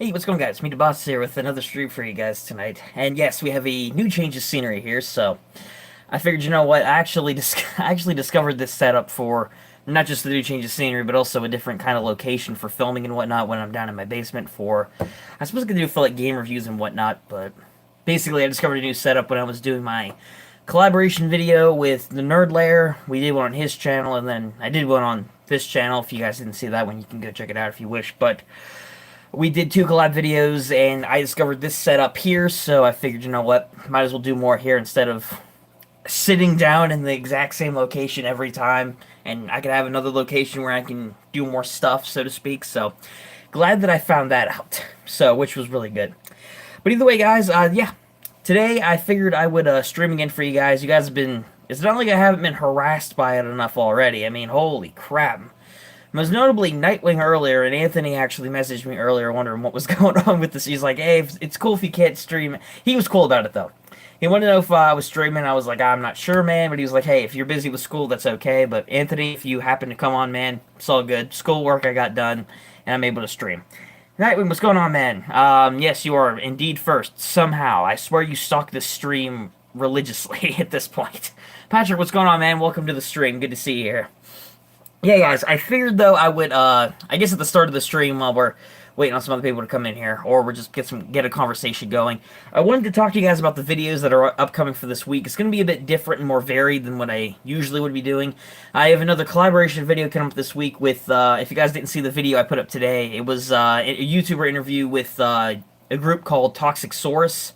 Hey, what's going on, guys? Me, the boss here with another stream for you guys tonight. And yes, we have a new change of scenery here, so I figured, you know what, I actually I actually discovered this setup for not just the new change of scenery, but also a different kind of location for filming and whatnot when I'm down in my basement for, I suppose I could do for like game reviews and whatnot, but basically I discovered a new setup when I was doing my collaboration video with the Nerd Lair. We did one on his channel, and then I did one on this channel. If you guys didn't see that one, you can go check it out if you wish, but we did two collab videos, and I discovered this setup here, so I figured, you know what, might as well do more here instead of sitting down in the exact same location every time, and I could have another location where I can do more stuff, so to speak, so glad that I found that out, so, which was really good. But either way, guys, yeah, today I figured I would stream again for you guys. You guys have been, it's not like I haven't been harassed by it enough already. I mean, holy crap. Most notably, Nightwing earlier, and Anthony actually messaged me earlier wondering what was going on with this. He's like, hey, it's cool if you can't stream. He was cool about it, though. He wanted to know if I was streaming. I was like, I'm not sure, man. But he was like, hey, if you're busy with school, that's okay. But Anthony, if you happen to come on, man, it's all good. Schoolwork I got done, and I'm able to stream. Nightwing, what's going on, man? Yes, you are indeed first. Somehow. I swear you stalk this stream religiously at this point. Patrick, what's going on, man? Welcome to the stream. Good to see you here. Yeah, guys, I figured, though, I would, I guess at the start of the stream while we're waiting on some other people to come in here, or we're just get a conversation going, I wanted to talk to you guys about the videos that are upcoming for this week. It's going to be a bit different and more varied than what I usually would be doing. I have another collaboration video coming up this week with, if you guys didn't see the video I put up today, it was a YouTuber interview with a group called Toxic Source.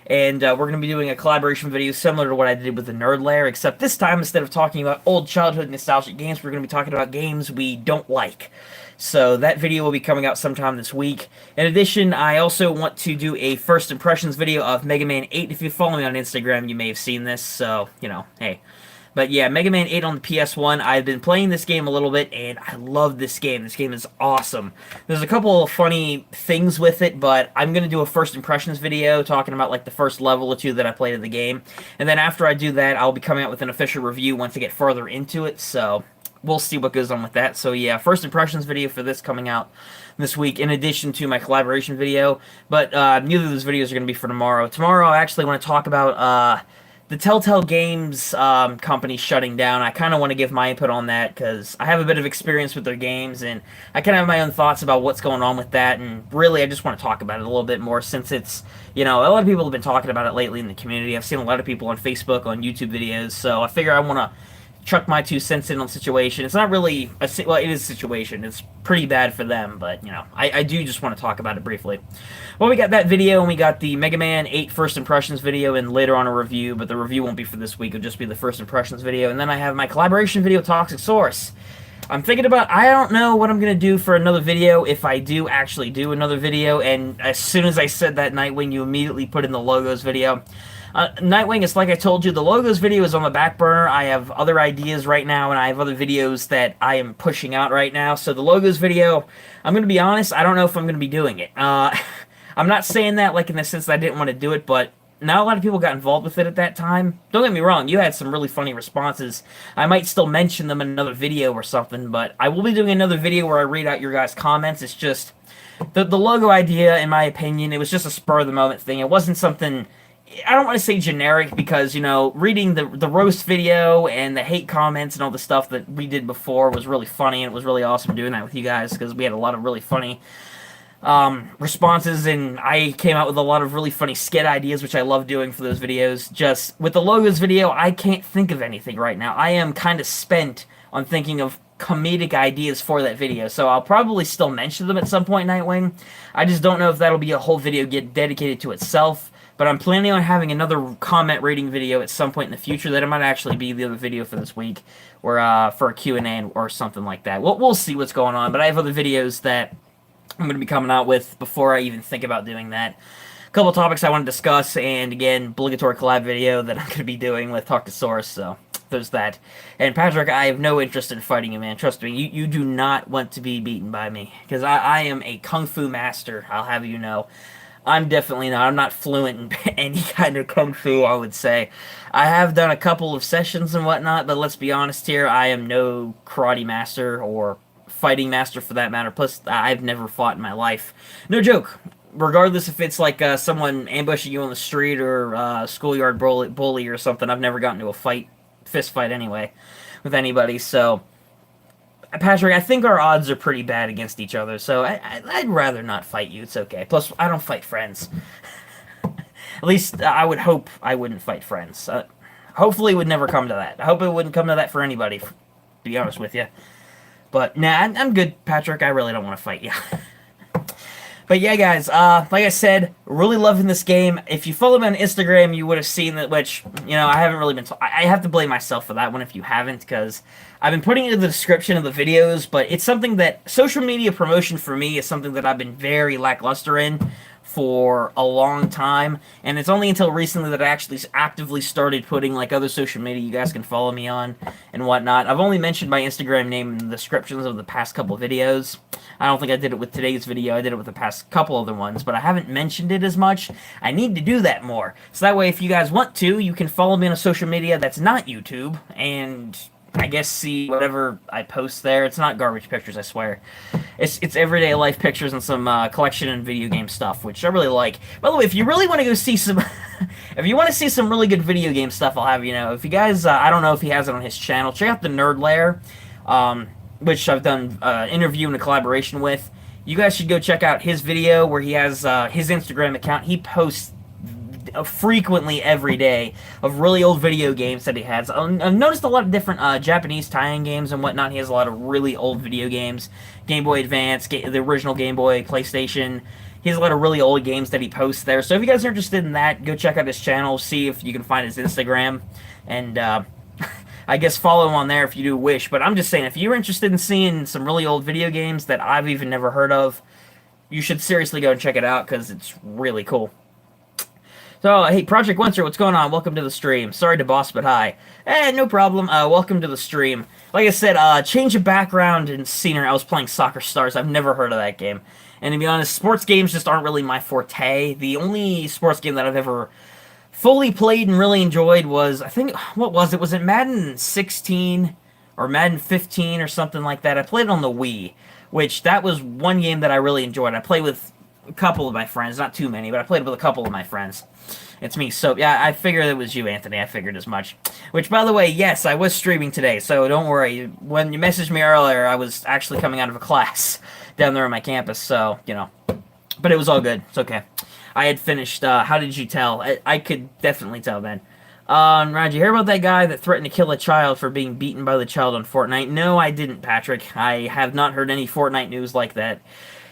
And we're going to be doing a collaboration video similar to what I did with the Nerd Lair, except this time, instead of talking about old childhood nostalgic games, we're going to be talking about games we don't like. So that video will be coming out sometime this week. In addition, I also want to do a first impressions video of Mega Man 8. If you follow me on Instagram, you may have seen this, so, you know, hey. But yeah, Mega Man 8 on the PS1, I've been playing this game a little bit, and I love this game. This game is awesome. There's a couple of funny things with it, but I'm going to do a first impressions video talking about like the first level or two that I played of the game. And then after I do that, I'll be coming out with an official review once I get further into it, so we'll see what goes on with that. So yeah, first impressions video for this coming out this week, in addition to my collaboration video. But neither of those videos are going to be for tomorrow. Tomorrow, I actually want to talk about the Telltale Games company shutting down. I kind of want to give my input on that because I have a bit of experience with their games, and I kind of have my own thoughts about what's going on with that, and really I just want to talk about it a little bit more since it's, you know, a lot of people have been talking about it lately in the community. I've seen a lot of people on Facebook, on YouTube videos, so I figure I want to chuck my 2 cents in on the situation. It's not really well, it is a situation. It's pretty bad for them, but, you know, I do just want to talk about it briefly. Well, we got that video, and we got the Mega Man 8 First Impressions video, and later on a review, but the review won't be for this week. It'll just be the First Impressions video, and then I have my collaboration video, Toxic Source. I'm thinking about, I don't know what I'm going to do for another video, if I do actually do another video, and as soon as I said that, Nightwing, you immediately put in the logos video. Nightwing, it's like I told you, the logos video is on the back burner. I have other ideas right now, and I have other videos that I am pushing out right now. So the logos video, I'm going to be honest, I don't know if I'm going to be doing it. I'm not saying that like in the sense that I didn't want to do it, but not a lot of people got involved with it at that time. Don't get me wrong, you had some really funny responses. I might still mention them in another video or something, but I will be doing another video where I read out your guys' comments. It's just, the logo idea, in my opinion, it was just a spur-of-the-moment thing. It wasn't something, I don't want to say generic, because, you know, reading the roast video and the hate comments and all the stuff that we did before was really funny, and it was really awesome doing that with you guys, because we had a lot of really funny responses, and I came out with a lot of really funny skit ideas, which I love doing for those videos. Just with the logos video, I can't think of anything right now. I am kind of spent on thinking of comedic ideas for that video, so I'll probably still mention them at some point, Nightwing. I just don't know if that'll be a whole video dedicated to itself, but I'm planning on having another comment rating video at some point in the future that it might actually be the other video for this week, or for a Q&A or something like that. We'll see what's going on, but I have other videos that I'm going to be coming out with before I even think about doing that. A couple topics I want to discuss, and again, obligatory collab video that I'm going to be doing with Talk to Source, so there's that. And Patrick, I have no interest in fighting you, man. Trust me, you do not want to be beaten by me, because I am a kung fu master, I'll have you know. I'm definitely not. I'm not fluent in any kind of kung fu, I would say. I have done a couple of sessions and whatnot, but let's be honest here, I am no karate master or fighting master for that matter. Plus, I've never fought in my life. No joke. Regardless if it's like someone ambushing you on the street or schoolyard bully or something, I've never gotten into a fist fight anyway, with anybody. So, Patrick, I think our odds are pretty bad against each other. So I'd rather not fight you. It's okay. Plus, I don't fight friends. At least I would hope I wouldn't fight friends. Hopefully, it would never come to that. I hope it wouldn't come to that for anybody. To be honest with you. But nah, I'm good, Patrick. I really don't want to fight you. But yeah, guys, like I said, really loving this game. If you follow me on Instagram, you would have seen that, which, you know, I haven't really been... I have to blame myself for that one if you haven't, because I've been putting it in the description of the videos, but it's something that... Social media promotion for me is something that I've been very lackluster in for a long time, and it's only until recently that I actually actively started putting, like, other social media you guys can follow me on and whatnot. I've only mentioned my Instagram name in the descriptions of the past couple of videos. I don't think I did it with today's video. I did it with the past couple other ones, but I haven't mentioned it as much. I need to do that more. So that way, if you guys want to, you can follow me on a social media that's not YouTube, and I guess see whatever I post there. It's not garbage pictures, I swear. It's everyday life pictures and some collection and video game stuff, which I really like. By the way, if you really want to go see some... if you want to see some really good video game stuff, I'll have you know. If you guys... I don't know if he has it on his channel. Check out the Nerd Lair, which I've done interview and a collaboration with. You guys should go check out his video where he has his Instagram account. He posts frequently every day of really old video games that he has. I've noticed a lot of different Japanese tie-in games and whatnot. He has a lot of really old video games. Game Boy Advance, the original Game Boy, PlayStation. He has a lot of really old games that he posts there. So if you guys are interested in that, go check out his channel, see if you can find his Instagram, and I guess follow him on there if you do wish. But I'm just saying, if you're interested in seeing some really old video games that I've even never heard of, you should seriously go and check it out, because it's really cool. So, hey, Project Winter, what's going on? Welcome to the stream. Sorry to boss, but hi. No problem. Welcome to the stream. Like I said, change of background and scenery. I was playing Soccer Stars. I've never heard of that game. And to be honest, sports games just aren't really my forte. The only sports game that I've ever fully played and really enjoyed was, I think, what was it? Was it Madden 16 or Madden 15 or something like that? I played it on the Wii, which that was one game that I really enjoyed. I played with a couple of my friends, not too many, but I played with a couple of my friends. It's me, so yeah, I figured it was you, Anthony. I figured as much. Which, by the way, yes, I was streaming today, so don't worry. When you messaged me earlier, I was actually coming out of a class down there on my campus, so, you know. But it was all good. It's okay. I had finished, how did you tell? I could definitely tell, man. Rod, you hear about that guy that threatened to kill a child for being beaten by the child on Fortnite? No, I didn't, Patrick. I have not heard any Fortnite news like that.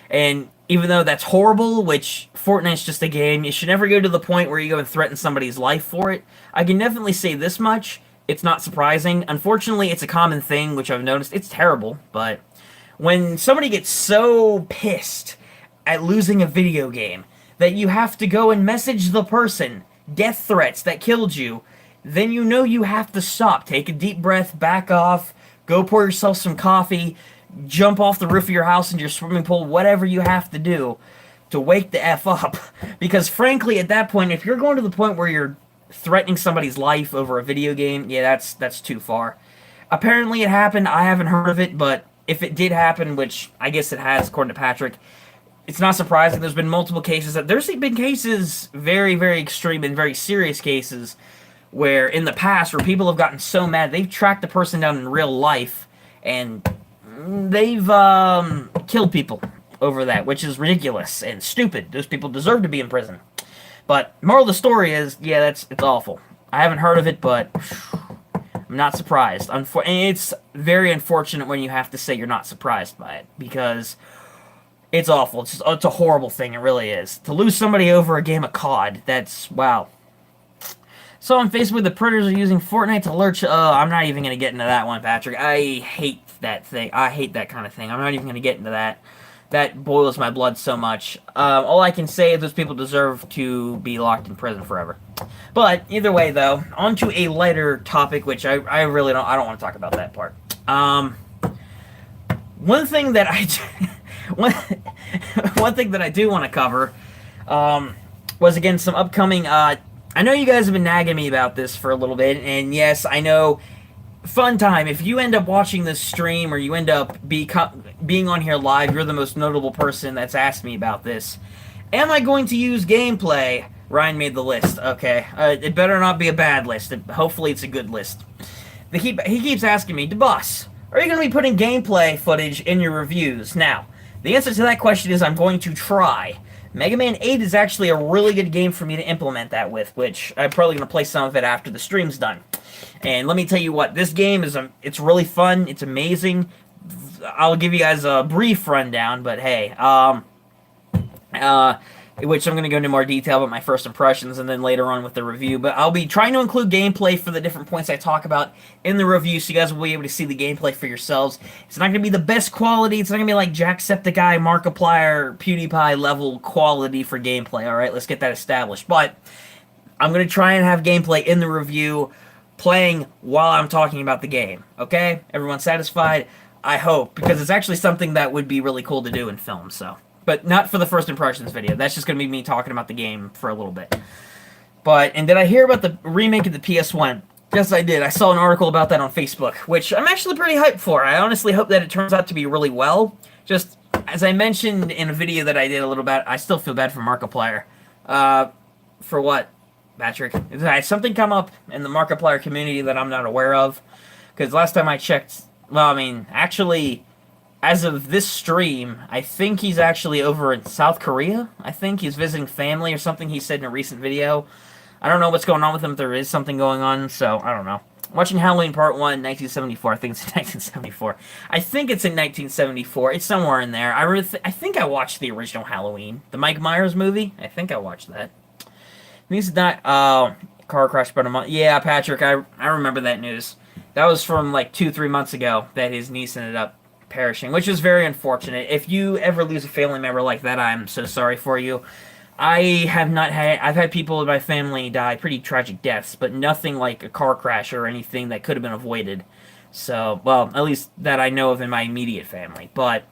And even though that's horrible, which Fortnite's just a game, you should never go to the point where you go and threaten somebody's life for it. I can definitely say this much. It's not surprising. Unfortunately, it's a common thing, which I've noticed. It's terrible, but when somebody gets so pissed at losing a video game that you have to go and message the person death threats that killed you, then you know you have to stop. Take a deep breath, back off, go pour yourself some coffee, jump off the roof of your house into your swimming pool, whatever you have to do to wake the F up. Because frankly, at that point, if you're going to the point where you're threatening somebody's life over a video game, yeah, that's too far. Apparently it happened. I haven't heard of it, but if it did happen, which I guess it has, according to Patrick, it's not surprising. There's been multiple cases. There's been cases, very, very extreme and very serious cases, where in the past, where people have gotten so mad, they've tracked the person down in real life, and they've killed people over that, which is ridiculous and stupid. Those people deserve to be in prison. But moral of the story is, yeah, it's awful. I haven't heard of it, but I'm not surprised. And it's very unfortunate when you have to say you're not surprised by it, because it's awful. It's a horrible thing. It really is. To lose somebody over a game of COD, that's, wow. So on Facebook, the Predators are using Fortnite to lurch. I'm not even going to get into that one, Patrick. I hate that thing. I hate that kind of thing. I'm not even going to get into that. That boils my blood so much. All I can say is those people deserve to be locked in prison forever. But either way, though, on to a lighter topic, which I really don't want to talk about that part. One thing that one thing that I do want to cover was, again, some upcoming. I know you guys have been nagging me about this for a little bit, and yes, I know. Fun time. If you end up watching this stream, or you end up being on here live, you're the most notable person that's asked me about this. Am I going to use gameplay? Ryan made the list. Okay. It better not be a bad list. Hopefully it's a good list. He keeps asking me, DeBoss, are you going to be putting gameplay footage in your reviews? Now, the answer to that question is I'm going to try. Mega Man 8 is actually a really good game for me to implement that with, which I'm probably going to play some of it after the stream's done. And let me tell you what, this game is it's really fun, it's amazing. I'll give you guys a brief rundown, but hey, which I'm going to go into more detail about my first impressions and then later on with the review, but I'll be trying to include gameplay for the different points I talk about in the review, so you guys will be able to see the gameplay for yourselves. It's not going to be the best quality, it's not going to be like Jacksepticeye, Markiplier, PewDiePie level quality for gameplay, alright? Let's get that established. But I'm going to try and have gameplay in the review, playing while I'm talking about the game, okay? Everyone satisfied? I hope, because it's actually something that would be really cool to do in film, so... But not for the first impressions video. That's just going to be me talking about the game for a little bit. And did I hear about the remake of the PS1? Yes, I did. I saw an article about that on Facebook, which I'm actually pretty hyped for. I honestly hope that it turns out to be really well. Just, as I mentioned in a video that I did a little bit, I still feel bad for Markiplier. For what, Patrick? Has something come up in the Markiplier community that I'm not aware of? Because last time I checked, well, I mean, actually... As of this stream, I think he's actually over in South Korea. I think he's visiting family or something he said in a recent video. I don't know what's going on with him, if there is something going on, so I don't know. Watching Halloween Part 1, 1974. I think it's in 1974. I think it's in 1974. It's somewhere in there. I think I watched the original Halloween. The Mike Myers movie. I think I watched that. He's not... car crash about a month. Yeah, Patrick, I remember that news. That was from like 2-3 months ago that his niece ended up perishing, which is very unfortunate. If you ever lose a family member like that, I'm so sorry for you. I've had people in my family die pretty tragic deaths, but nothing like a car crash or anything that could have been avoided. So, well, at least that I know of in my immediate family. But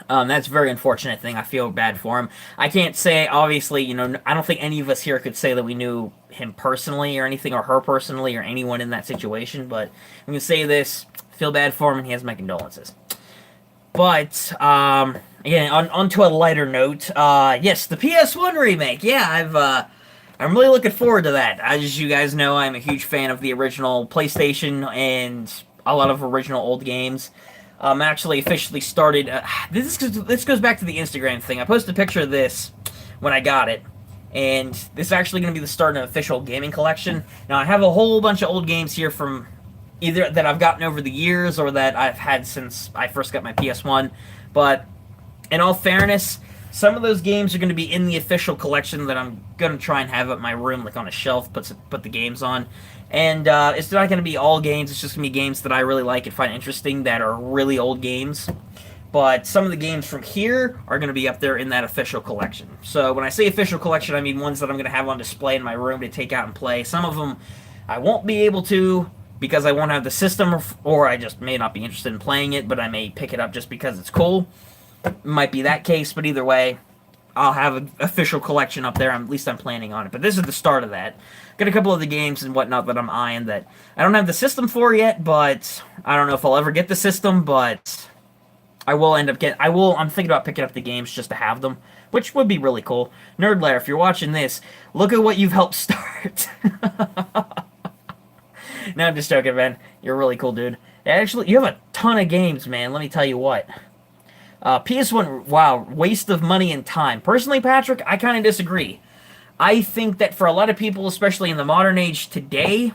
that's a very unfortunate thing. I feel bad for him. I can't say, obviously, you know, I don't think any of us here could say that we knew him personally or anything, or her personally, or anyone in that situation, but I'm going to say this, feel bad for him, and he has my condolences. But, again, on to a lighter note, yes, the PS1 remake, yeah, I'm really looking forward to that. As you guys know, I'm a huge fan of the original PlayStation and a lot of original old games. Actually officially started, this goes back to the Instagram thing. I posted a picture of this when I got it, and this is actually going to be the start of an official gaming collection. Now, I have a whole bunch of old games here from either that I've gotten over the years or that I've had since I first got my PS1, but in all fairness, some of those games are going to be in the official collection that I'm going to try and have at my room, like on a shelf, put the games on. And it's not going to be all games, it's just going to be games that I really like and find interesting that are really old games. But some of the games from here are going to be up there in that official collection. So when I say official collection, I mean ones that I'm going to have on display in my room to take out and play. Some of them I won't be able to, because I won't have the system, or I just may not be interested in playing it, but I may pick it up just because it's cool. Might be that case, but either way, I'll have an official collection up there. At least I'm planning on it. But this is the start of that. Got a couple of the games and whatnot that I'm eyeing that I don't have the system for yet, but I don't know if I'll ever get the system, but I will end up getting... I'm thinking about picking up the games just to have them, which would be really cool. Nerdlair, if you're watching this, look at what you've helped start. No, I'm just joking, man. You're a really cool dude. Actually, you have a ton of games, man. Let me tell you what. PS1, wow, waste of money and time. Personally, Patrick, I kind of disagree. I think that for a lot of people, especially in the modern age today,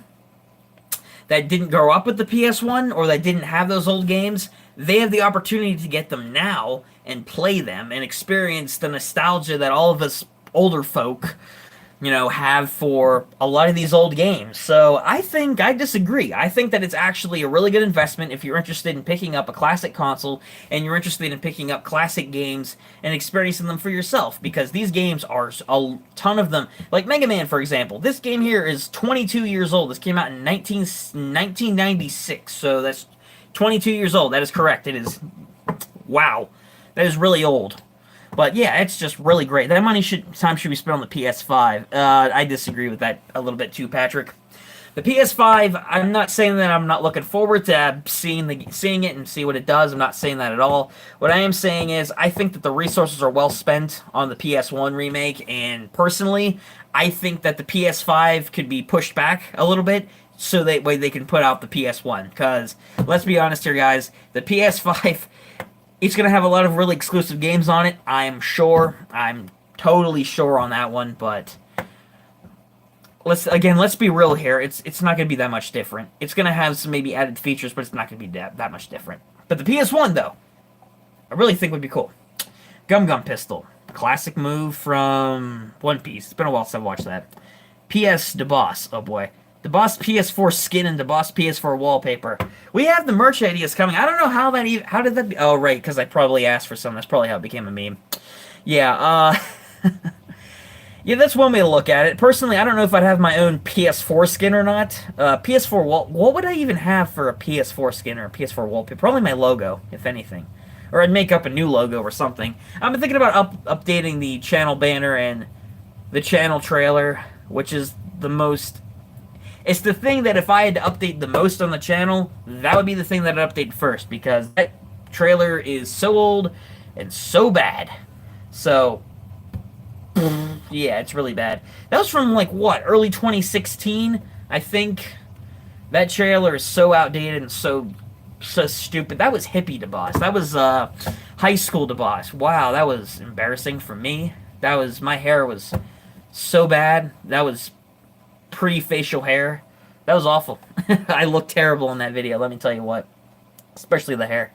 that didn't grow up with the PS1 or that didn't have those old games, they have the opportunity to get them now and play them and experience the nostalgia that all of us older folk, you know, have for a lot of these old games. So I disagree. I think that it's actually a really good investment if you're interested in picking up a classic console and you're interested in picking up classic games and experiencing them for yourself, because these games are a ton of them. Like Mega Man, for example. This game here is 22 years old. This came out in 1996, so that's 22 years old. That is correct. It is... Wow. That is really old. But yeah, it's just really great. That time should be spent on the PS5. I disagree with that a little bit too, Patrick. The PS5, I'm not saying that I'm not looking forward to seeing it and see what it does. I'm not saying that at all. What I am saying is I think that the resources are well spent on the PS1 remake, and personally, I think that the PS5 could be pushed back a little bit so that way they can put out the PS1. Because let's be honest here, guys, the PS5 it's gonna have a lot of really exclusive games on it. I'm sure. I'm totally sure on that one, but let's be real here. It's not going to be that much different. It's going to have some maybe added features, but it's not going to be that much different. But the PS1 though, I really think would be cool. Gum Gum Pistol, classic move from One Piece. It's been a while since I've watched that. PS DeBoss, oh boy. DeBoss PS4 skin and DeBoss PS4 wallpaper. We have the merch ideas coming. I don't know how that even, how did that be? Oh right, because I probably asked for some. That's probably how it became a meme. Yeah, yeah, that's one way to look at it. Personally, I don't know if I'd have my own PS4 skin or not. PS4 what would I even have for a PS4 skin or a PS4 wallpaper? Probably my logo, if anything. Or I'd make up a new logo or something. I've been thinking about updating the channel banner and the channel trailer, which is the most... It's the thing that if I had to update the most on the channel, that would be the thing that I'd update first, because that trailer is so old and so bad. So... yeah, it's really bad. That was from, like, what, early 2016, I think? That trailer is so outdated and so stupid. That was hippie DeBoss. That was, high school DeBoss. Wow, that was embarrassing for me. That was, my hair was so bad. That was pre-facial hair. That was awful. I looked terrible in that video, let me tell you what. Especially the hair.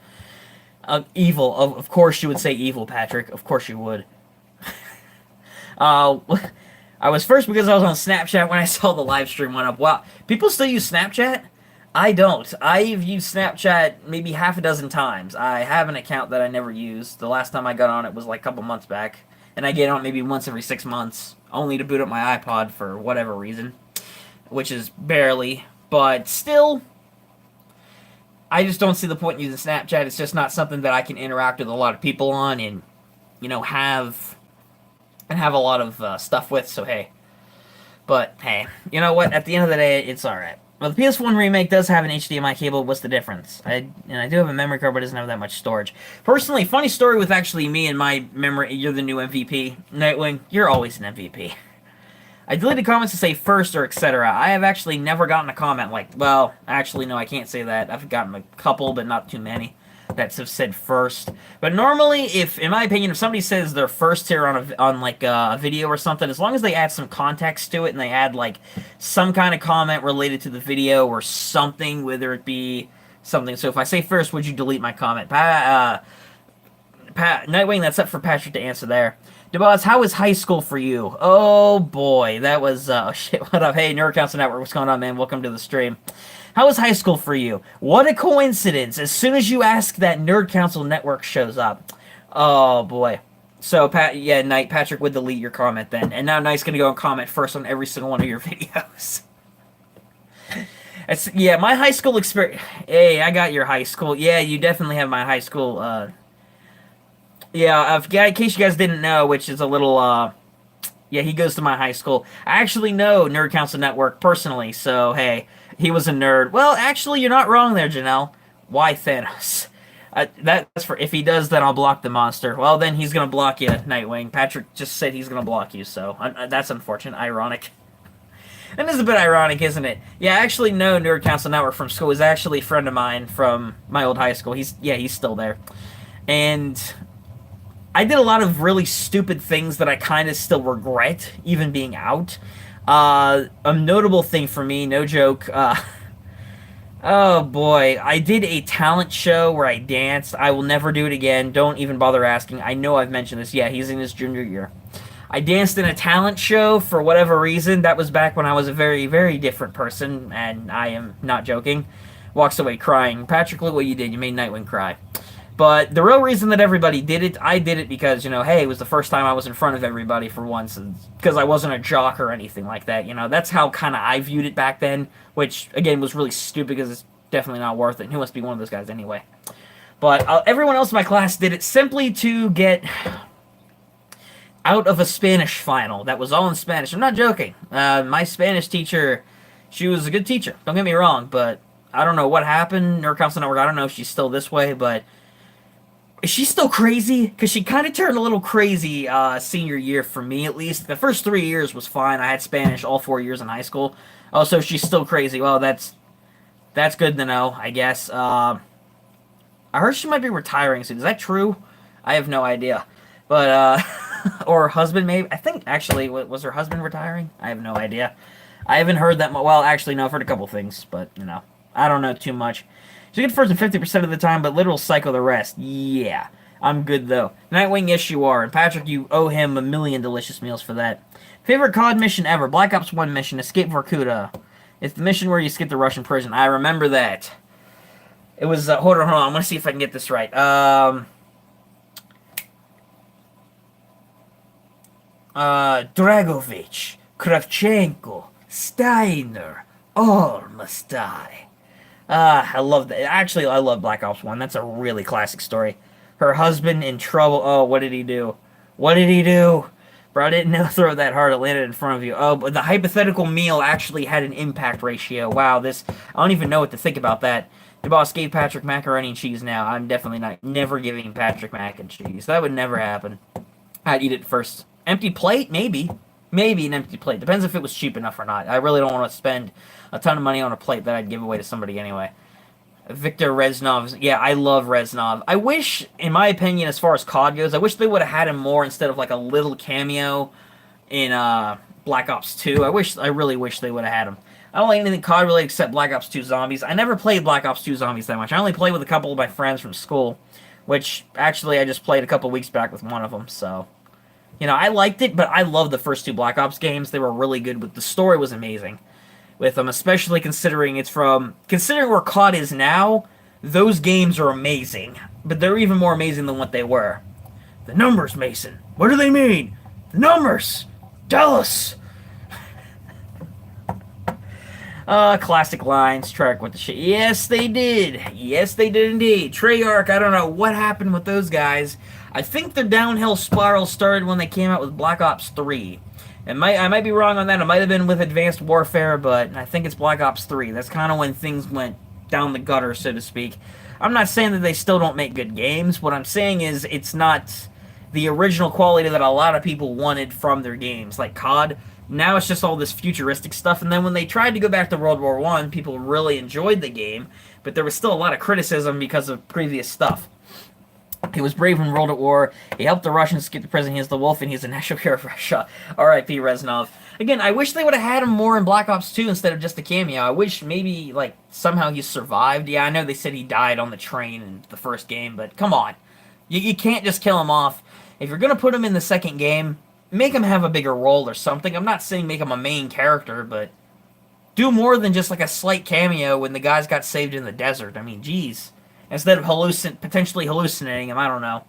Evil. Of course you would say evil, Patrick. Of course you would. I was first because I was on Snapchat when I saw the live stream went up. Wow, people still use Snapchat? I don't. I've used Snapchat maybe half a dozen times. I have an account that I never used. The last time I got on it was like a couple months back. And I get on maybe once every 6 months, only to boot up my iPod for whatever reason. Which is barely, but still... I just don't see the point in using Snapchat. It's just not something that I can interact with a lot of people on and, you know, have a lot of stuff with, so hey. But, hey, you know what? At the end of the day, it's alright. Well, the PS1 remake does have an HDMI cable. What's the difference? I do have a memory card, but it doesn't have that much storage. Personally, funny story with actually me and my memory. You're the new MVP. Nightwing, you're always an MVP. I deleted comments to say first or etc. I have actually never gotten a comment like, well, actually, no, I can't say that. I've gotten a couple, but not too many that have said first. But normally, in my opinion, if somebody says they're first here on like a video or something, as long as they add some context to it and they add like some kind of comment related to the video or something, whether it be something. So if I say first, would you delete my comment? Nightwing, that's up for Patrick to answer there. DeBoss, how was high school for you? Oh boy, that was shit. What up? Hey, Nerd Council Network, what's going on, man? Welcome to the stream. How was high school for you? What a coincidence. As soon as you ask, that Nerd Council Network shows up. Oh, boy. So, Patrick would delete your comment then. And now Knight's going to go and comment first on every single one of your videos. Yeah, my high school experience... Hey, I got your high school. Yeah, you definitely have my high school... Yeah, in case you guys didn't know, which is a little... Yeah, he goes to my high school. I actually know Nerd Council Network personally, so, hey... He was a nerd. Well, actually, you're not wrong there, Janelle. Why Thanos? That's for... If he does, then I'll block the monster. Well, then he's gonna block you, Nightwing. Patrick just said he's gonna block you, so... that's unfortunate. Ironic. That is a bit ironic, isn't it? Yeah, I actually know Nerd Council Network from school. He's actually a friend of mine from my old high school. He's still there. And... I did a lot of really stupid things that I kind of still regret, even being out. A notable thing for me, no joke, oh boy, I did a talent show where I danced. I will never do it again. Don't even bother asking. I know I've mentioned this. Yeah, he's in his junior year. I danced in a talent show for whatever reason. That was back when I was a very, very different person, and I am not joking. Walks away crying. Patrick, look what you did. You made Nightwing cry. But the real reason that everybody did it, I did it because, you know, hey, it was the first time I was in front of everybody for once, because I wasn't a jock or anything like that, you know. That's how kind of I viewed it back then, which, again, was really stupid because it's definitely not worth it. And who wants to be one of those guys anyway? But everyone else in my class did it simply to get out of a Spanish final. That was all in Spanish. I'm not joking. My Spanish teacher, She was a good teacher. Don't get me wrong, but I don't know what happened. Nerd Council Network. I don't know if she's still this way, but is she still crazy? Because she kind of turned a little crazy senior year for me, at least. The first 3 years was fine. I had Spanish all 4 years in high school. Oh, so she's still crazy. Well, that's good to know, I guess. I heard she might be retiring soon. Is that true? I have no idea. But, or her husband, maybe. I think, actually, was her husband retiring? I have no idea. I haven't heard that much. Well, actually, no, I've heard a couple things, but, I don't know too much. She's good first and 50% of the time, but literal psycho the rest. Yeah, I'm good, though. Nightwing, yes, you are. And Patrick, you owe him a million delicious meals for that. Favorite COD mission ever? Black Ops 1 mission, Escape Vorkuta. It's the mission where you escape the Russian prison. I remember that. It was, hold on, I'm gonna see if I can get this right. Dragovich, Kravchenko, Steiner, all must die. I love that. Actually, I love Black Ops 1. That's a really classic story. Her husband in trouble. Oh, what did he do? What did he do? Bro, I didn't know throw that hard. It landed in front of you. Oh, but the hypothetical meal actually had an impact ratio. Wow, I don't even know what to think about that. The boss gave Patrick macaroni and cheese now. I'm definitely never giving Patrick mac and cheese. That would never happen. I'd eat it first. Empty plate? Maybe. Maybe an empty plate. Depends if it was cheap enough or not. I really don't want to spend a ton of money on a plate that I'd give away to somebody anyway. Victor Reznov. Yeah, I love Reznov. I wish, in my opinion, as far as COD goes, I wish they would have had him more instead of like a little cameo in Black Ops 2. I really wish they would have had him. I don't like anything COD related except Black Ops 2 Zombies. I never played Black Ops 2 Zombies that much. I only played with a couple of my friends from school, which actually I just played a couple weeks back with one of them, so... I liked it, but I loved the first two Black Ops games. They were really good. The story was amazing with them, especially considering where COD is now, those games are amazing. But they're even more amazing than what they were. The numbers, Mason. What do they mean? The numbers! Tell us! Classic lines. Trek with the shit. Yes, they did. Yes, they did indeed. Treyarch, I don't know what happened with those guys. I think the downhill spiral started when they came out with Black Ops 3. I might be wrong on that. It might have been with Advanced Warfare, but I think it's Black Ops 3. That's kind of when things went down the gutter, so to speak. I'm not saying that they still don't make good games. What I'm saying is it's not the original quality that a lot of people wanted from their games, like COD. Now it's just all this futuristic stuff, and then when they tried to go back to World War I, people really enjoyed the game, but there was still a lot of criticism because of previous stuff. He was brave in World at War. He helped the Russians get to prison. He's the wolf, and he's the national hero of Russia. R.I.P. Reznov. Again, I wish they would have had him more in Black Ops 2 instead of just a cameo. I wish maybe, somehow he survived. Yeah, I know they said he died on the train in the first game, but come on. You can't just kill him off. If you're going to put him in the second game, make him have a bigger role or something. I'm not saying make him a main character, but do more than just a slight cameo when the guys got saved in the desert. I mean, geez. Instead of potentially hallucinating him, I don't know.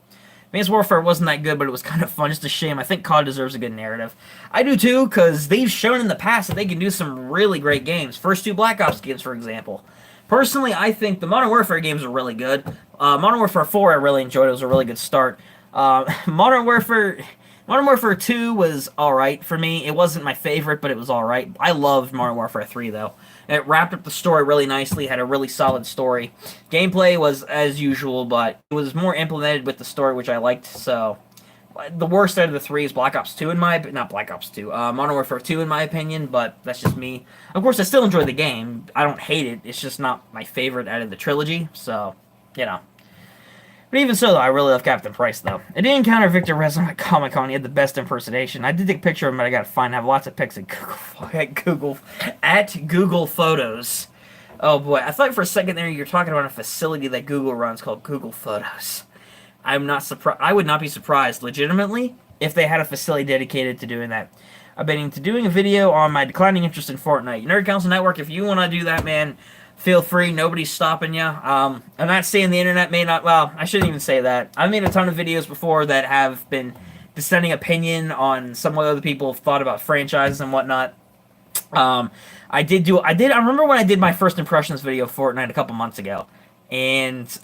Advanced Warfare wasn't that good, but it was kind of fun. Just a shame. I think COD deserves a good narrative. I do too, because they've shown in the past that they can do some really great games. First two Black Ops games, for example. Personally, I think the Modern Warfare games are really good. Modern Warfare 4 I really enjoyed. It was a really good start. Modern Warfare 2 was alright for me. It wasn't my favorite, but it was alright. I loved Modern Warfare 3, though. It wrapped up the story really nicely, had a really solid story. Gameplay was as usual, but it was more implemented with the story, which I liked, so... The worst out of the three is Black Ops 2 not Black Ops 2, Modern Warfare 2 in my opinion, but that's just me. Of course, I still enjoy the game. I don't hate it. It's just not my favorite out of the trilogy, so, But even so, though, I really love Captain Price, though. I did encounter Victor Reznov at Comic-Con. He had the best impersonation. I did take a picture of him, but I gotta find. I have lots of pics at Google Photos. Oh boy, I thought for a second there you were talking about a facility that Google runs called Google Photos. I'm not surprised. I would not be surprised, legitimately, if they had a facility dedicated to doing that. I've been into doing a video on my declining interest in Fortnite. Nerd Council Network, if you want to do that, man, feel free. Nobody's stopping you. I'm not saying the internet may not... Well, I shouldn't even say that. I've made a ton of videos before that have been dissenting opinion on some other people have thought about franchises and whatnot. I remember when I did my first impressions video of Fortnite a couple months ago, and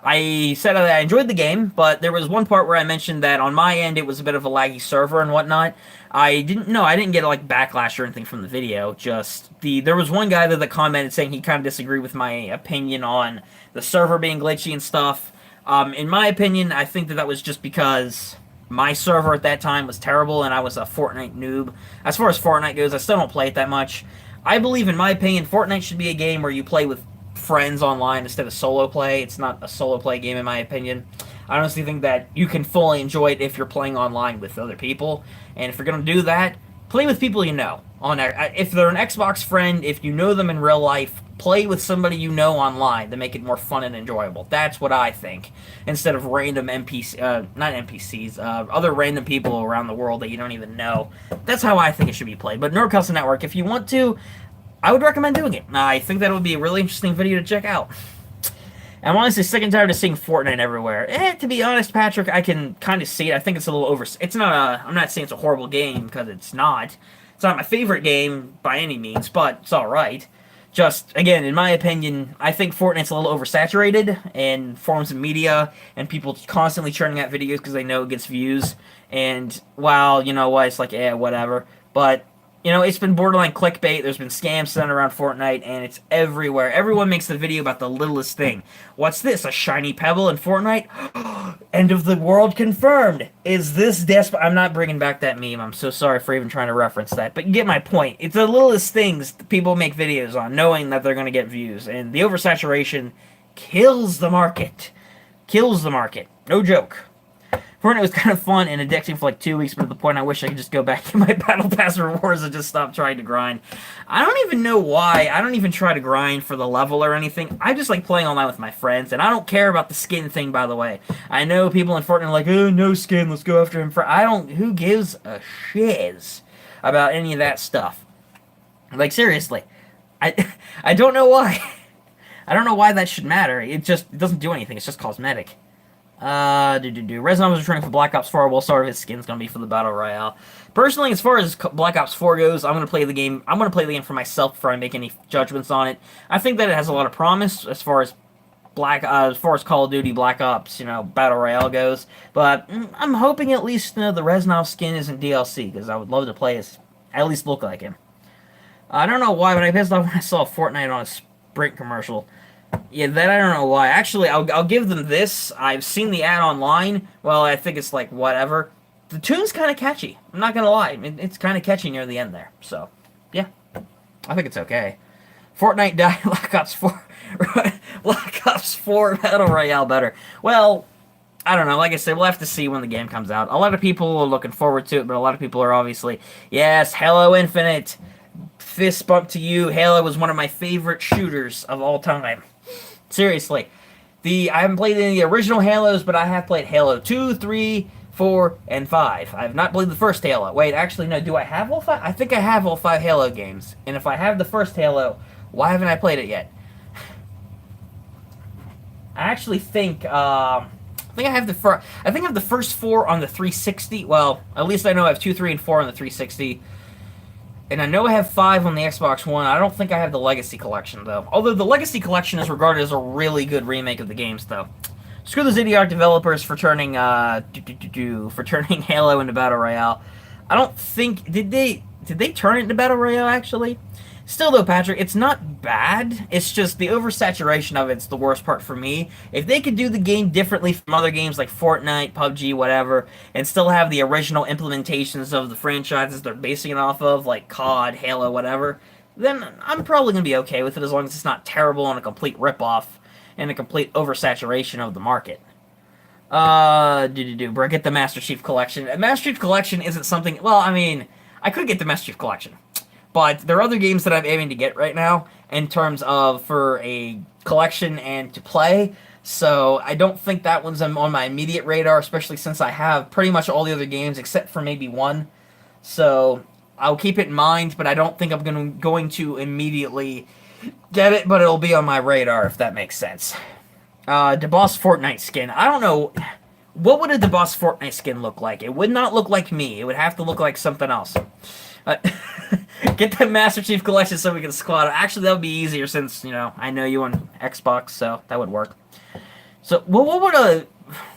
I said that I enjoyed the game, but there was one part where I mentioned that on my end it was a bit of a laggy server and whatnot. I didn't get like backlash or anything from the video. Just there was one guy that commented saying he kind of disagreed with my opinion on the server being glitchy and stuff. In my opinion, I think that was just because my server at that time was terrible and I was a Fortnite noob. As far as Fortnite goes, I still don't play it that much. I believe, in my opinion, Fortnite should be a game where you play with friends online instead of solo play. It's not a solo play game, in my opinion. I honestly think that you can fully enjoy it if you're playing online with other people. And if you're going to do that, play with people you know. If they're an Xbox friend, if you know them in real life, play with somebody you know online to make it more fun and enjoyable. That's what I think. Instead of random not NPCs, other random people around the world that you don't even know. That's how I think it should be played. But Nerd Custom Network, if you want to, I would recommend doing it. I think that would be a really interesting video to check out. I'm honestly sick and tired of seeing Fortnite everywhere. To be honest, Patrick, I can kind of see it. I think it's a little over... It's not I'm not saying it's a horrible game, because it's not. It's not my favorite game by any means, but it's alright. Just, again, in my opinion, I think Fortnite's a little oversaturated in forms of media, and people constantly churning out videos because they know it gets views. And, while, you know what, it's like, whatever. But, you know, it's been borderline clickbait. There's been scams centered around Fortnite, and it's everywhere. Everyone makes the video about the littlest thing. What's this, a shiny pebble in Fortnite? End of the world confirmed. Is this desperate? I'm not bringing back that meme. I'm so sorry for even trying to reference that. But you get my point. It's the littlest things that people make videos on, knowing that they're going to get views. And the oversaturation kills the market. Kills the market. No joke. Fortnite was kind of fun and addicting for like 2 weeks, but at the point I wish I could just go back to my Battle Pass rewards and just stop trying to grind. I don't even know why. I don't even try to grind for the level or anything. I just like playing online with my friends, and I don't care about the skin thing, by the way. I know people in Fortnite are like, oh, no skin, let's go after him. Who gives a shiz about any of that stuff? Like, seriously. I don't know why. I don't know why that should matter. It doesn't do anything. It's just cosmetic. Reznov was returning for Black Ops 4. Well, sorry, his skin's gonna be for the Battle Royale. Personally, as far as Black Ops 4 goes, I'm gonna play the game for myself before I make any judgments on it. I think that it has a lot of promise as far as Call of Duty Black Ops, Battle Royale goes. But I'm hoping at least the Reznov skin isn't DLC, because I would love to play at least look like him. I don't know why, but I pissed off when I saw Fortnite on a Sprint commercial. Yeah, that I don't know why. Actually, I'll give them this. I've seen the ad online. Well, I think it's like whatever. The tune's kind of catchy. I'm not gonna lie. It's kind of catchy near the end there. So, yeah. I think it's okay. Fortnite died. Black Ops 4. Black Ops 4 Battle Royale better. Well, I don't know. Like I said, we'll have to see when the game comes out. A lot of people are looking forward to it, but a lot of people are obviously, yes, Halo Infinite. Fist bump to you. Halo was one of my favorite shooters of all time. Seriously. I haven't played any of the original Halos, but I have played Halo 2, 3, 4, and 5. I have not played the first Halo. Wait, actually, no. Do I have all 5? I think I have all 5 Halo games. And if I have the first Halo, why haven't I played it yet? I actually think, I have the first 4 on the 360. Well, at least I know I have 2, 3, and 4 on the 360. And I know I have 5 on the Xbox One. I don't think I have the Legacy Collection, though. Although the Legacy Collection is regarded as a really good remake of the games, though. Screw those idiotic developers for turning Halo into Battle Royale. I don't think... Did they turn it into Battle Royale, actually? Still, though, Patrick, it's not bad. It's just the oversaturation of it's the worst part for me. If they could do the game differently from other games like Fortnite, PUBG, whatever, and still have the original implementations of the franchises they're basing it off of, like COD, Halo, whatever, then I'm probably going to be okay with it as long as it's not terrible and a complete ripoff and a complete oversaturation of the market. Get the Master Chief Collection. Master Chief Collection isn't something... Well, I mean, I could get the Master Chief Collection. But there are other games that I'm aiming to get right now in terms of for a collection and to play. So I don't think that one's on my immediate radar, especially since I have pretty much all the other games except for maybe one. So I'll keep it in mind, but I don't think I'm going to immediately get it, but it'll be on my radar if that makes sense. DeBoss Fortnite skin. I don't know. What would a DeBoss Fortnite skin look like? It would not look like me. It would have to look like something else. Get that Master Chief Collection so we can squad it. Actually, that would be easier since, I know you on Xbox, so that would work. So, what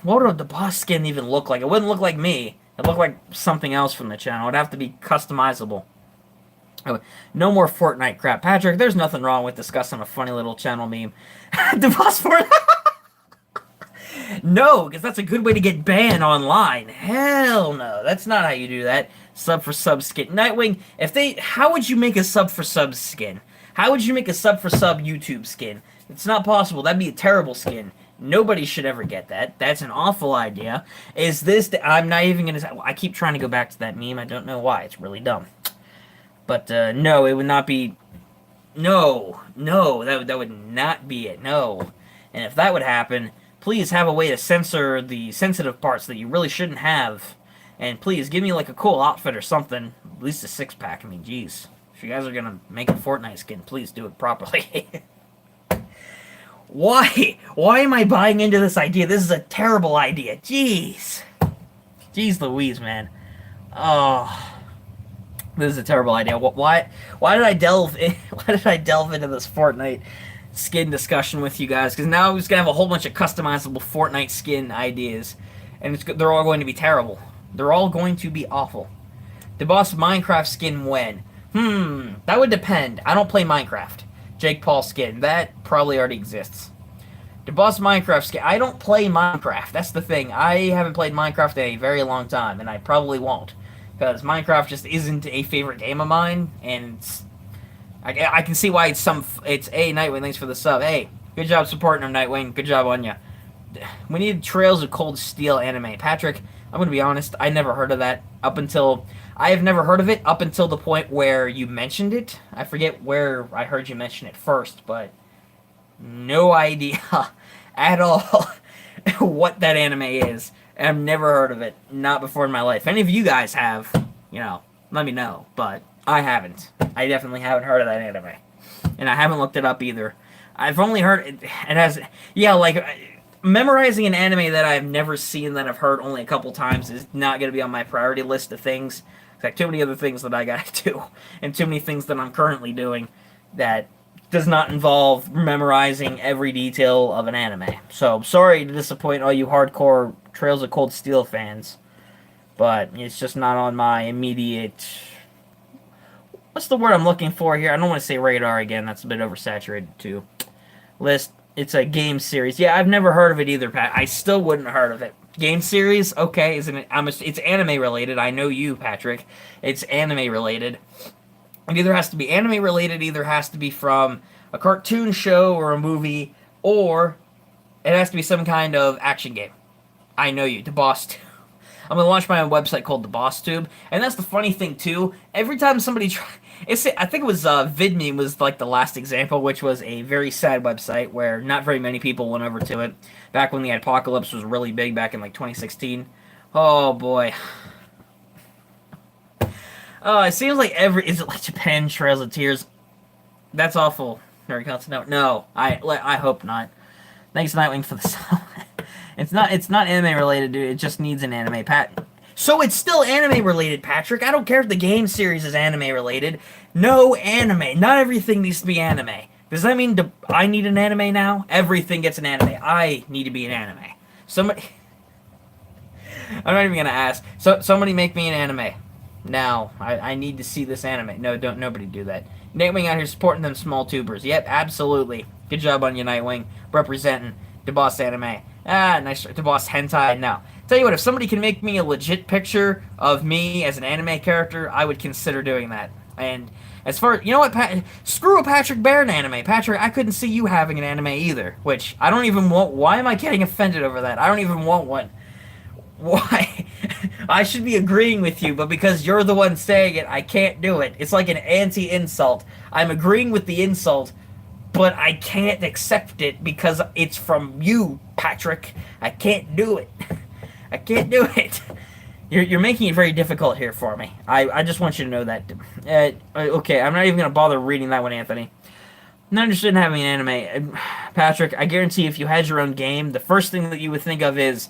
would the boss skin even look like? It wouldn't look like me. It'd look like something else from the channel. It'd have to be customizable. Oh, no more Fortnite crap. Patrick, there's nothing wrong with discussing a funny little channel meme. The boss Fortnite... No, because that's a good way to get banned online. Hell no. That's not how you do that. Sub for sub skin. Nightwing, how would you make a sub for sub skin? How would you make a sub for sub YouTube skin? It's not possible. That'd be a terrible skin. Nobody should ever get that. That's an awful idea. I'm not even gonna... I keep trying to go back to that meme. I don't know why. It's really dumb. But, no, it would not be... No, that would not be it. No. And if that would happen, please have a way to censor the sensitive parts that you really shouldn't have. And please, give me, like, a cool outfit or something. At least a six-pack. I mean, jeez. If you guys are gonna make a Fortnite skin, please do it properly. Why? Why am I buying into this idea? This is a terrible idea. Jeez. Jeez Louise, man. Oh... This is a terrible idea. Why did I delve into this Fortnite skin discussion with you guys? Because now I'm just gonna have a whole bunch of customizable Fortnite skin ideas, and they're all going to be terrible. They're all going to be awful. The boss Minecraft skin when? That would depend. I don't play Minecraft. Jake Paul skin, that probably already exists. The boss Minecraft skin, I don't play Minecraft. That's the thing. I haven't played Minecraft in a very long time, and I probably won't. Because Minecraft just isn't a favorite game of mine, and I can see why it's Nightwing, thanks for the sub. Hey, good job supporting him, Nightwing. Good job on ya. We need Trails of Cold Steel anime. Patrick, I'm going to be honest, I never heard of that I have never heard of it up until the point where you mentioned it. I forget where I heard you mention it first, but no idea at all what that anime is. I've never heard of it. Not before in my life. If any of you guys have, let me know. But I haven't. I definitely haven't heard of that anime. And I haven't looked it up either. I've only heard it has... Yeah, like, memorizing an anime that I've never seen that I've heard only a couple times is not going to be on my priority list of things. There's like too many other things that I got to do. And too many things that I'm currently doing that does not involve memorizing every detail of an anime. So, sorry to disappoint all you hardcore Trails of Cold Steel fans, but it's just not on my immediate... What's the word I'm looking for here? I don't want to say radar again. That's a bit oversaturated, too. List. It's a game series. Yeah, I've never heard of it either, Pat. I still wouldn't have heard of it. Game series? Okay, isn't it? It's anime-related. I know you, Patrick. It's anime-related. It either has to be anime-related, either has to be from a cartoon show or a movie, or it has to be some kind of action game. I know you, The Boss Tube. I'm going to launch my own website called The Boss Tube, and that's the funny thing, too. Every time somebody I think it was VidMe was like the last example, which was a very sad website where not very many people went over to it. Back when the apocalypse was really big back in like 2016. Oh, boy. It seems like is it like Japan Trails of Tears? That's awful. No, I hope not. Thanks, Nightwing, for the song. It's not anime related, dude. It just needs an anime, Pat. So it's still anime related, Patrick. I don't care if the game series is anime related. No anime. Not everything needs to be anime. Does that mean I need an anime now? Everything gets an anime. I need to be an anime. Somebody... I'm not even gonna ask. Somebody make me an anime. Now, I need to see this anime. No, don't nobody do that. Nightwing out here supporting them small tubers. Yep, absolutely. Good job on you, Nightwing. Representing the boss anime. Nice. The boss hentai. Now, tell you what, if somebody can make me a legit picture of me as an anime character, I would consider doing that. And as far as, you know what, screw a Patrick Baird anime. Patrick, I couldn't see you having an anime either. Which, I don't even want, why am I getting offended over that? I don't even want one. Why? I should be agreeing with you, but because you're the one saying it, I can't do it. It's like an anti-insult. I'm agreeing with the insult, but I can't accept it because it's from you, Patrick. I can't do it. I can't do it. You're making it very difficult here for me. I just want you to know that. Okay, I'm not even going to bother reading that one, Anthony. I'm not interested in having an anime. Patrick, I guarantee if you had your own game, the first thing that you would think of is,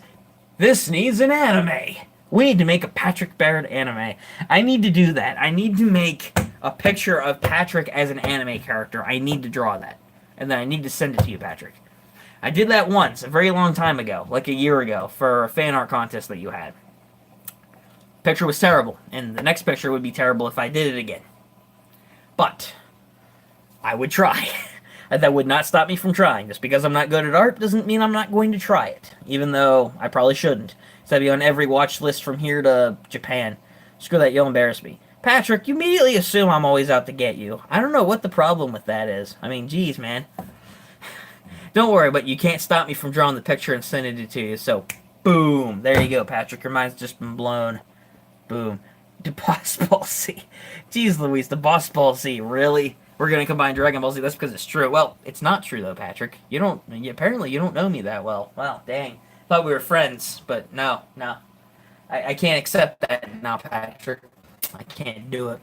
this needs an anime. We need to make a Patrick Baird anime. I need to do that. I need to make a picture of Patrick as an anime character. I need to draw that. And then I need to send it to you, Patrick. I did that once, a very long time ago, like a year ago, for a fan art contest that you had. Picture was terrible, and the next picture would be terrible if I did it again. But I would try. That would not stop me from trying. Just because I'm not good at art doesn't mean I'm not going to try it, even though I probably shouldn't. So I'd be on every watch list from here to Japan. Screw that, you'll embarrass me. Patrick, you immediately assume I'm always out to get you. I don't know what the problem with that is. I mean, geez, man. Don't worry, but you can't stop me from drawing the picture and sending it to you, so boom. There you go, Patrick. Your mind's just been blown. Boom. The Boss Ball Z. Jeez Louise, the Boss Ball Z, really? We're gonna combine Dragon Ball Z, that's because it's true. Well, it's not true though, Patrick. Apparently you don't know me that well. Well, dang. Thought we were friends, but no. I can't accept that now, Patrick. I can't do it.